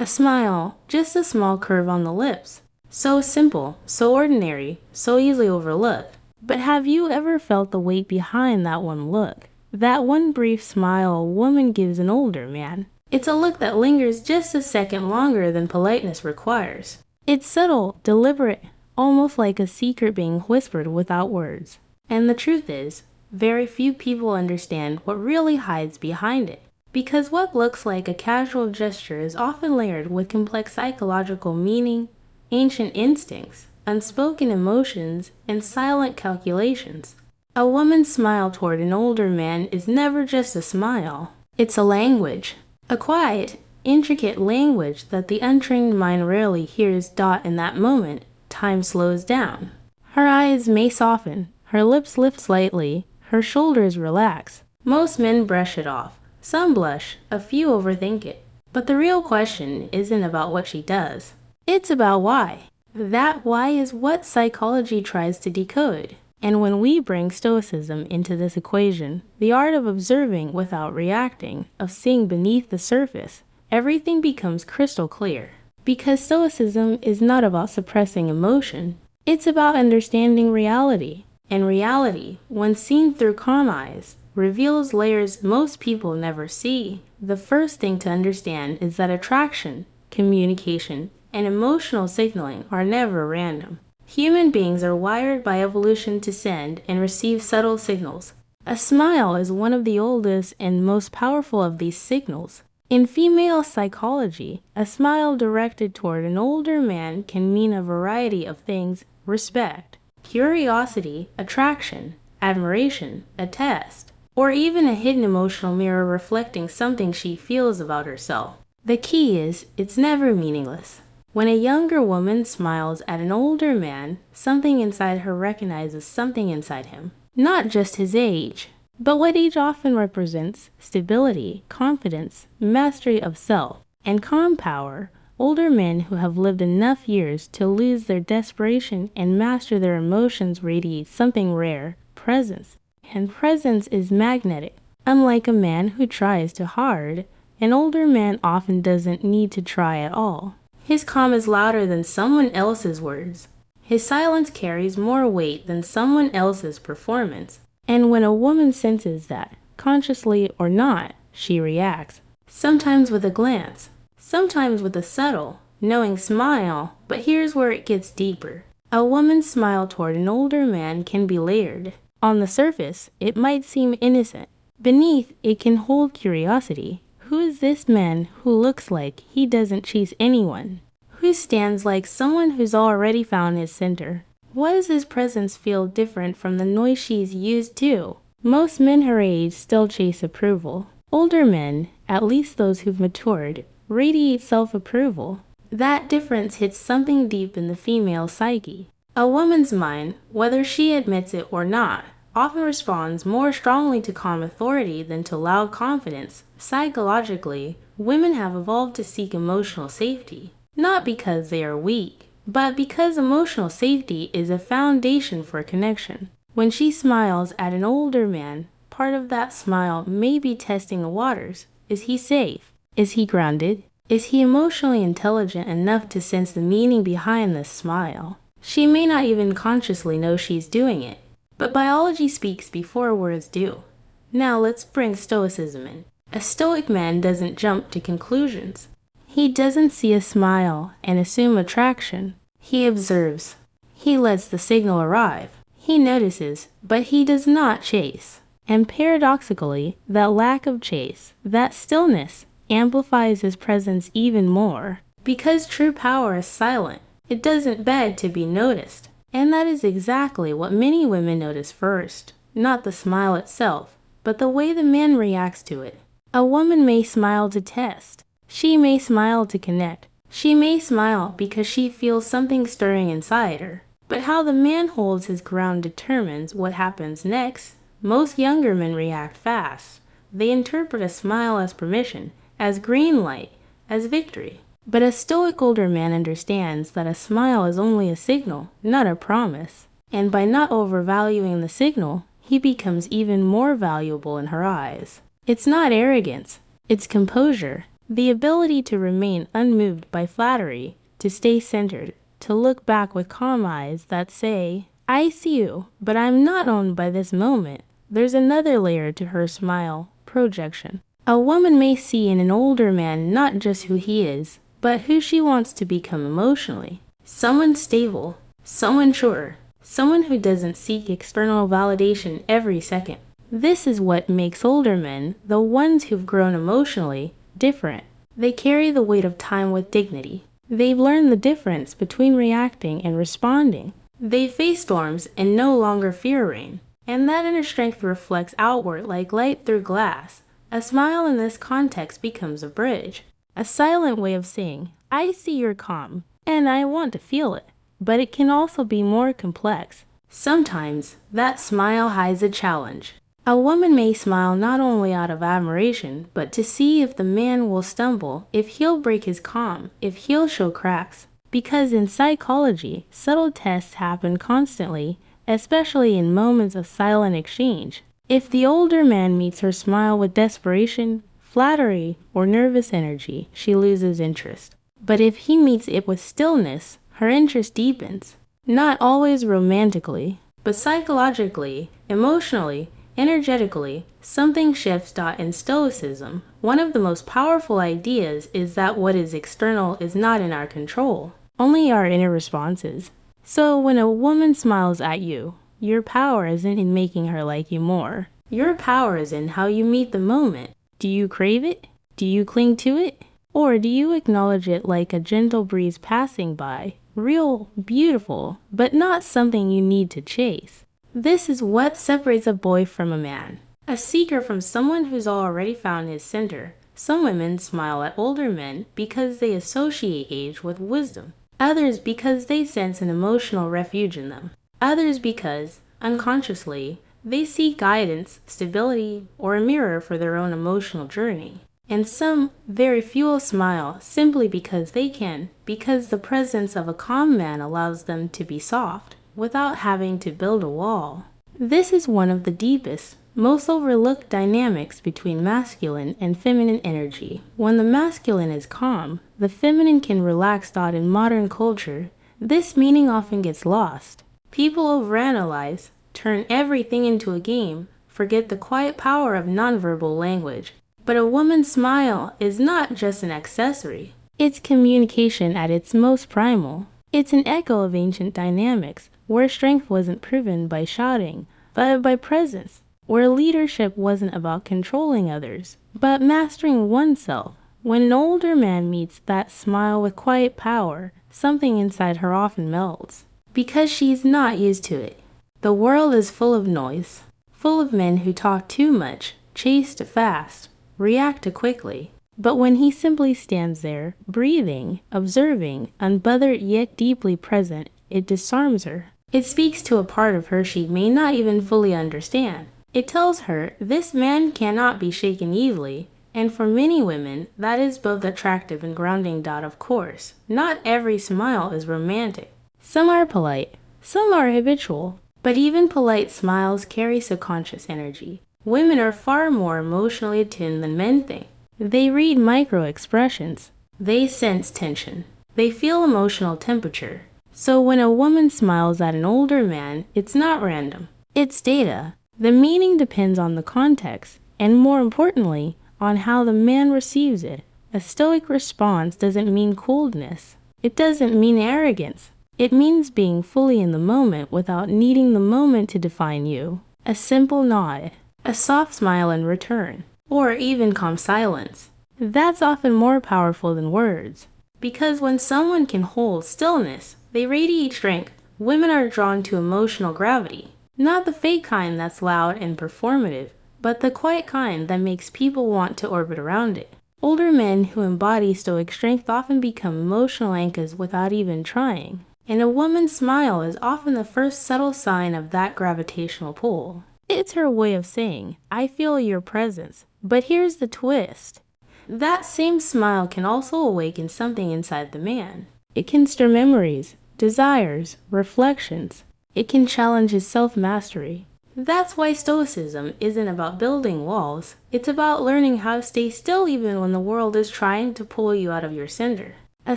A smile, just a small curve on the lips. So simple, so ordinary, so easily overlooked. But have you ever felt the weight behind that one look? That one brief smile a woman gives an older man. It's a look that lingers just a second longer than politeness requires. It's subtle, deliberate, almost like a secret being whispered without words. And the truth is, very few people understand what really hides behind it. Because what looks like a casual gesture is often layered with complex psychological meaning, ancient instincts, unspoken emotions, and silent calculations. A woman's smile toward an older man is never just a smile. It's a language. A quiet, intricate language that the untrained mind rarely hears. In that moment, time slows down. Her eyes may soften, her lips lift slightly, her shoulders relax. Most men brush it off. Some blush, a few overthink it. But the real question isn't about what she does. It's about why. That why is what psychology tries to decode. And when we bring Stoicism into this equation, the art of observing without reacting, of seeing beneath the surface, everything becomes crystal clear. Because Stoicism is not about suppressing emotion, it's about understanding reality. And reality, when seen through calm eyes, reveals layers most people never see. The first thing to understand is that attraction, communication, and emotional signaling are never random. Human beings are wired by evolution to send and receive subtle signals. A smile is one of the oldest and most powerful of these signals. In female psychology, a smile directed toward an older man can mean a variety of things: respect, curiosity, attraction, admiration, a test, or even a hidden emotional mirror reflecting something she feels about herself. The key is, it's never meaningless. When a younger woman smiles at an older man, something inside her recognizes something inside him. Not just his age, but what age often represents: stability, confidence, mastery of self, and calm power. Older men who have lived enough years to lose their desperation and master their emotions radiate something rare: presence. And presence is magnetic. Unlike a man who tries too hard, an older man often doesn't need to try at all. His calm is louder than someone else's words. His silence carries more weight than someone else's performance. And when a woman senses that, consciously or not, she reacts. Sometimes with a glance, sometimes with a subtle, knowing smile. But here's where it gets deeper. A woman's smile toward an older man can be layered. On the surface, it might seem innocent. Beneath, it can hold curiosity. Who is this man who looks like he doesn't chase anyone? Who stands like someone who's already found his center? Why does his presence feel different from the noise she's used to? Most men her age still chase approval. Older men, at least those who've matured, radiate self-approval. That difference hits something deep in the female psyche. A woman's mind, whether she admits it or not, often responds more strongly to calm authority than to loud confidence. Psychologically, women have evolved to seek emotional safety, not because they are weak, but because emotional safety is a foundation for connection. When she smiles at an older man, part of that smile may be testing the waters. Is he safe? Is he grounded? Is he emotionally intelligent enough to sense the meaning behind this smile? She may not even consciously know she's doing it, but biology speaks before words do. Now let's bring Stoicism in. A Stoic man doesn't jump to conclusions. He doesn't see a smile and assume attraction. He observes. He lets the signal arrive. He notices, but he does not chase. And paradoxically, that lack of chase, that stillness, amplifies his presence even more. Because true power is silent, it doesn't beg to be noticed. And that is exactly what many women notice first. Not the smile itself, but the way the man reacts to it. A woman may smile to test. She may smile to connect. She may smile because she feels something stirring inside her. But how the man holds his ground determines what happens next. Most younger men react fast. They interpret a smile as permission, as green light, as victory. But a Stoic older man understands that a smile is only a signal, not a promise. And by not overvaluing the signal, he becomes even more valuable in her eyes. It's not arrogance, it's composure. The ability to remain unmoved by flattery, to stay centered, to look back with calm eyes that say, I see you, but I'm not owned by this moment. There's another layer to her smile, projection. A woman may see in an older man not just who he is, but who she wants to become emotionally. Someone stable, someone sure, someone who doesn't seek external validation every second. This is what makes older men, the ones who've grown emotionally, different. They carry the weight of time with dignity. They've learned the difference between reacting and responding. They face storms and no longer fear rain. And that inner strength reflects outward like light through glass. A smile in this context becomes a bridge. A silent way of saying, I see you're calm, and I want to feel it. But it can also be more complex. Sometimes, that smile hides a challenge. A woman may smile not only out of admiration, but to see if the man will stumble, if he'll break his calm, if he'll show cracks. Because in psychology, subtle tests happen constantly, especially in moments of silent exchange. If the older man meets her smile with desperation, flattery, or nervous energy, she loses interest. But if he meets it with stillness, her interest deepens. Not always romantically, but psychologically, emotionally, energetically, something shifts. In Stoicism, one of the most powerful ideas is that what is external is not in our control, only our inner responses. So when a woman smiles at you, your power isn't in making her like you more. Your power is in how you meet the moment. Do you crave it? Do you cling to it? Or do you acknowledge it like a gentle breeze passing by? Real, beautiful, but not something you need to chase. This is what separates a boy from a man. A seeker from someone who's already found his center. Some women smile at older men because they associate age with wisdom. Others because they sense an emotional refuge in them. Others because, unconsciously, they seek guidance, stability, or a mirror for their own emotional journey. And some, very few, smile simply because they can, because the presence of a calm man allows them to be soft, without having to build a wall. This is one of the deepest, most overlooked dynamics between masculine and feminine energy. When the masculine is calm, the feminine can relax. In modern culture, this meaning often gets lost. People overanalyze, turn everything into a game, forget the quiet power of nonverbal language. But a woman's smile is not just an accessory. It's communication at its most primal. It's an echo of ancient dynamics, where strength wasn't proven by shouting, but by presence. Where leadership wasn't about controlling others, but mastering oneself. When an older man meets that smile with quiet power, something inside her often melts. Because she's not used to it. The world is full of noise, full of men who talk too much, chase too fast, react too quickly. But when he simply stands there, breathing, observing, unbothered yet deeply present, it disarms her. It speaks to a part of her she may not even fully understand. It tells her this man cannot be shaken easily, and for many women, that is both attractive and grounding. Of course, not every smile is romantic. Some are polite, some are habitual, but even polite smiles carry subconscious energy. Women are far more emotionally attuned than men think. They read micro-expressions. They sense tension. They feel emotional temperature. So when a woman smiles at an older man, it's not random. It's data. The meaning depends on the context, and more importantly, on how the man receives it. A stoic response doesn't mean coldness. It doesn't mean arrogance. It means being fully in the moment without needing the moment to define you. A simple nod, a soft smile in return, or even calm silence. That's often more powerful than words. Because when someone can hold stillness, they radiate strength. Women are drawn to emotional gravity. Not the fake kind that's loud and performative, but the quiet kind that makes people want to orbit around it. Older men who embody stoic strength often become emotional anchors without even trying. And a woman's smile is often the first subtle sign of that gravitational pull. It's her way of saying, I feel your presence. But here's the twist. That same smile can also awaken something inside the man. It can stir memories, desires, reflections. It can challenge his self-mastery. That's why Stoicism isn't about building walls. It's about learning how to stay still even when the world is trying to pull you out of your center. A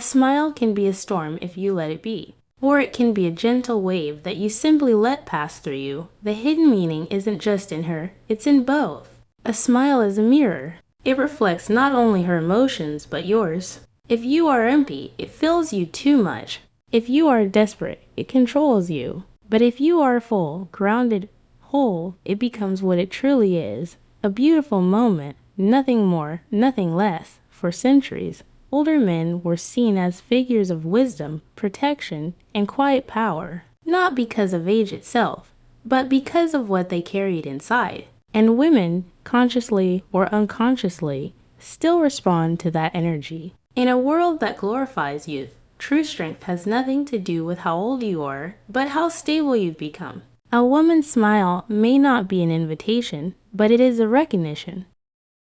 smile can be a storm if you let it be. Or it can be a gentle wave that you simply let pass through you. The hidden meaning isn't just in her, it's in both. A smile is a mirror. It reflects not only her emotions, but yours. If you are empty, it fills you too much. If you are desperate, it controls you. But if you are full, grounded, whole, it becomes what it truly is. A beautiful moment, nothing more, nothing less. For centuries, older men were seen as figures of wisdom, protection, and quiet power, not because of age itself, but because of what they carried inside. And women, consciously or unconsciously, still respond to that energy. In a world that glorifies youth, true strength has nothing to do with how old you are, but how stable you've become. A woman's smile may not be an invitation, but it is a recognition.